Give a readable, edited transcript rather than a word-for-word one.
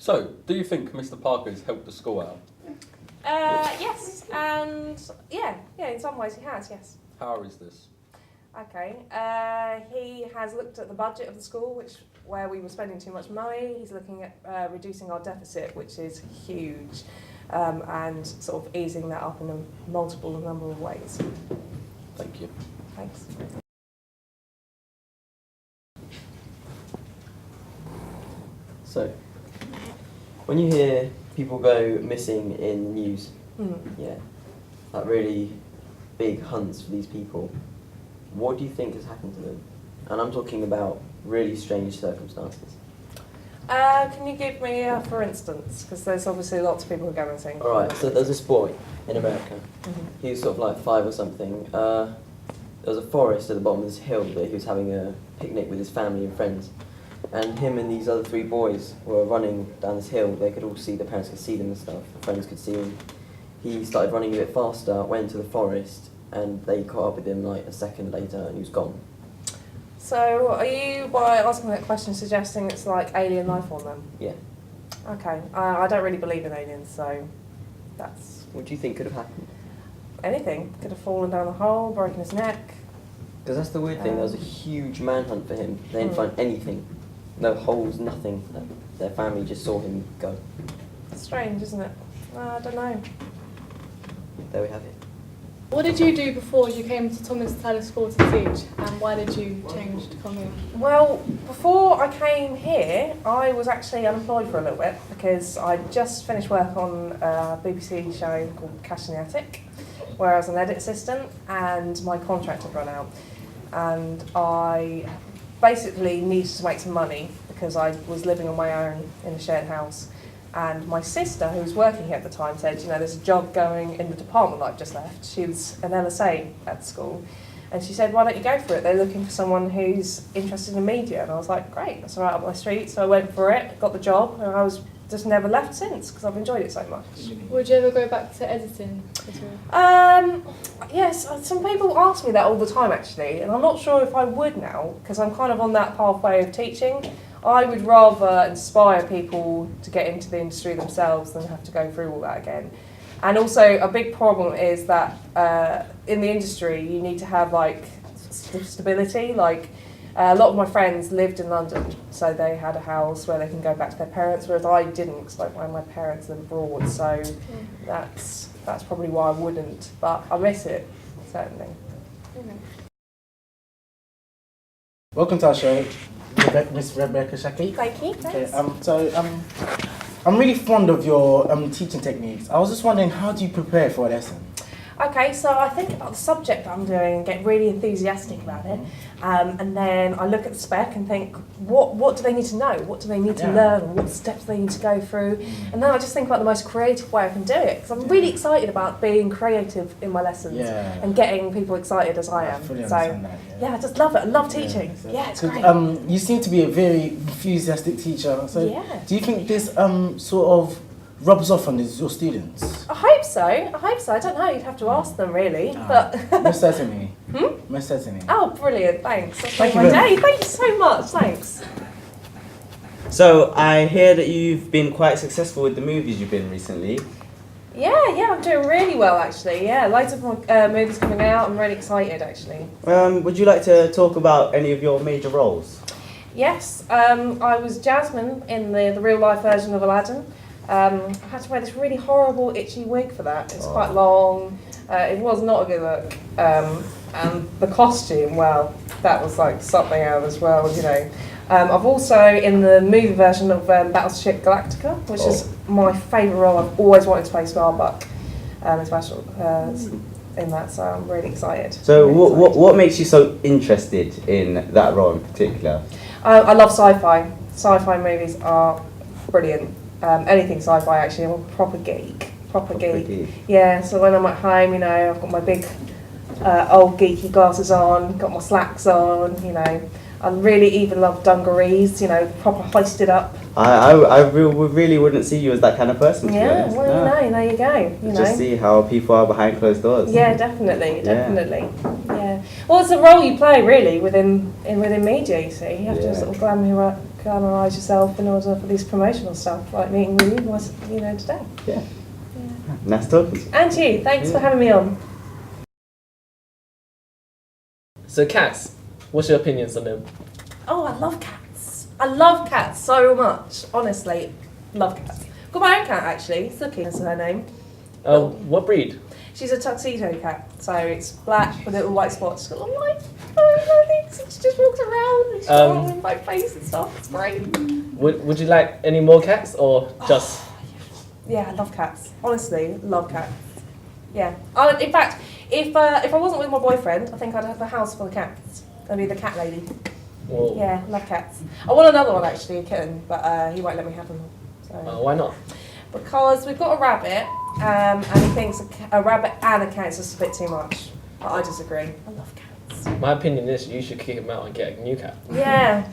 So, do you think Mr. Parker has helped the school out? Yes, and yeah, in some ways he has, yes. How is this? Okay, he has looked at the budget of the school, where we were spending too much money. He's looking at reducing our deficit, which is huge, and sort of easing that up in a multiple number of ways. Thank you. Thanks. So, when you hear people go missing in the news, yeah, like really big hunts for these people, what do you think has happened to them? And I'm talking about really strange circumstances. Can you give me for instance? Because there's obviously lots of people who go missing. Alright, so there's this boy in America. He was sort of like 5 or something. There was a forest at the bottom of this hill that he was having a picnic with his family and friends. And him and these other 3 boys were running down this hill. They could all see, the parents could see them and stuff. The friends could see him. He started running a bit faster, went into the forest, and they caught up with him like a second later and he was gone. So, are you, by asking that question, suggesting it's like alien life form then? Yeah. Okay, I don't really believe in aliens, so that's... What do you think could have happened? Anything. Could have fallen down the hole, broken his neck. Because that's the weird thing, there was a huge manhunt for him. They didn't find anything. No holes, nothing. Their family just saw him go. Strange, isn't it? I don't know. There we have it. What did you do before you came to Thomas Tyler School to teach, and why did you change to come here? Well, before I came here, I was actually unemployed for a little bit because I just finished work on a BBC show called Cash in the Attic, where I was an edit assistant, and my contract had run out. And I basically needed to make some money because I was living on my own in a shared house. And my sister, who was working here at the time, said, you know, there's a job going in the department that I've just left. She was an LSA at school. And she said, why don't you go for it? They're looking for someone who's interested in media. And I was like, great, that's right up my street. So I went for it, got the job, and I was just never left since because I've enjoyed it so much. Would you ever go back to editing at all? Yes, some people ask me that all the time actually, and I'm not sure if I would now because I'm kind of on that pathway of teaching. I would rather inspire people to get into the industry themselves than have to go through all that again. And also a big problem is that in the industry you need to have like stability. Like a lot of my friends lived in London, so they had a house where they can go back to their parents, whereas I didn't because my parents live abroad. So that's probably why I wouldn't, but I miss it, certainly. Welcome to our show, Miss Rebecca Shaki. Thank you. Thanks. I'm really fond of your teaching techniques. I was just wondering, how do you prepare for a lesson? Okay, so I think about the subject that I'm doing and get really enthusiastic about it, and then I look at the spec and think, what do they need to know? What do they need to learn? What steps do they need to go through? And then I just think about the most creative way I can do it, because I'm really excited about being creative in my lessons and getting people excited as I am. Fully So understand that, yeah, I just love it. I love teaching. Yeah, it's great. You seem to be a very enthusiastic teacher. So do you think this sort of rubs off on your students? I hope so. I don't know. You'd have to ask them, really. But most certainly. Most certainly. Oh, brilliant! Thanks. That's Thank my you day. Thank you so much. Thanks. So I hear that you've been quite successful with the movies you've been recently. Yeah, I'm doing really well actually. Yeah, loads of movies coming out. I'm really excited actually. Would you like to talk about any of your major roles? Yes, I was Jasmine in the real life version of Aladdin. I had to wear this really horrible itchy wig for that. It's quite long. It was not a good look. And the costume, well, that was like something else as well, you know. I've also in the movie version of Battleship Galactica, which is my favourite role. I've always wanted to play Starbuck in that, so I'm really excited. So what makes you so interested in that role in particular? I love sci-fi. Sci-fi movies are brilliant. Anything sci-fi actually. I'm a proper geek. Proper geek. Yeah, so when I'm at home, you know, I've got my big old geeky glasses on, got my slacks on, you know. I really even love dungarees, you know, proper hoisted up. I really wouldn't see you as that kind of person, to be honest. Well, you know, there you go. You Just know. see how people are behind closed doors. Yeah, definitely. Yeah. Well, it's a role you play really within media. You see, you have to sort of canalise yourself in order for this promotional stuff, like meeting with you was, today. Yeah. Nice talking to you. And you, thanks for having me on. So cats, what's your opinions on them? Oh, I love cats. I love cats so much. Honestly, love cats. Got my own cat actually. Suki is her name. What breed? She's a tuxedo cat, so it's black with little white spots. She's got little white things. She just walks around and she's all in my face and stuff. It's great. Would you like any more cats or just? Yeah, I love cats. Honestly, love cats. Yeah. In fact, if I wasn't with my boyfriend, I think I'd have a house full of cats. I'd be the cat lady. Well, Yeah, love cats. I want another one actually, a kitten, but he won't let me have them. So. why not? Because we've got a rabbit, and he thinks a rabbit and a cat is just a bit too much. But I disagree. I love cats. My opinion is you should kick him out and get a new cat. Yeah,